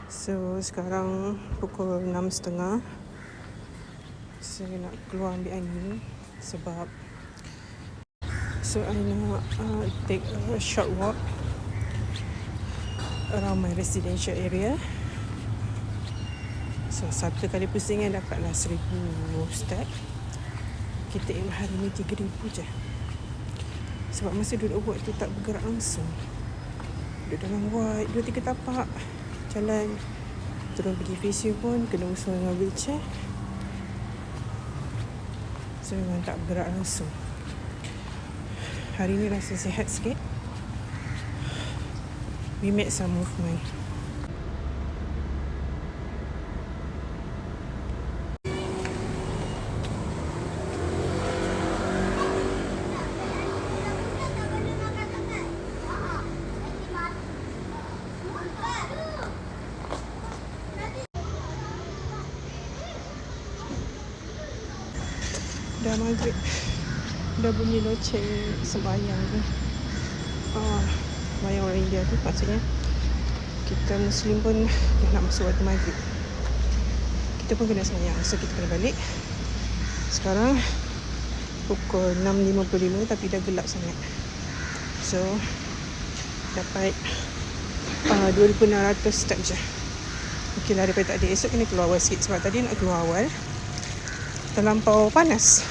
So sekarang pukul 6.30. Saya nak keluar ambil angin sebab I nak take a short walk around my residential area. So satu kali pusingan dapatlah 1,000 step. Kita aim hari ni 3,000 je. Sebab masa duduk buat tu tak bergerak langsung. Duduk dalam buat 2-3 tapak jalan. Turun pergi fisio pun kena usul dengan wheelchair. So memang tak bergerak langsung. Hari ni rasa sihat sikit. We made some movement. Dah maghrib, dah bunyi loceng sembahyang tu. Sembahyang orang India tu maksudnya kita Muslim pun dah nak masuk waktu maghrib. Kita pun kena sembahyang, so kita kena balik. Sekarang pukul 6.55 tapi dah gelap sangat. So dapat 2,600 step je. Okey lah daripada tadi. Esok kena keluar awal sikit sebab tadi nak keluar awal terlampau panas.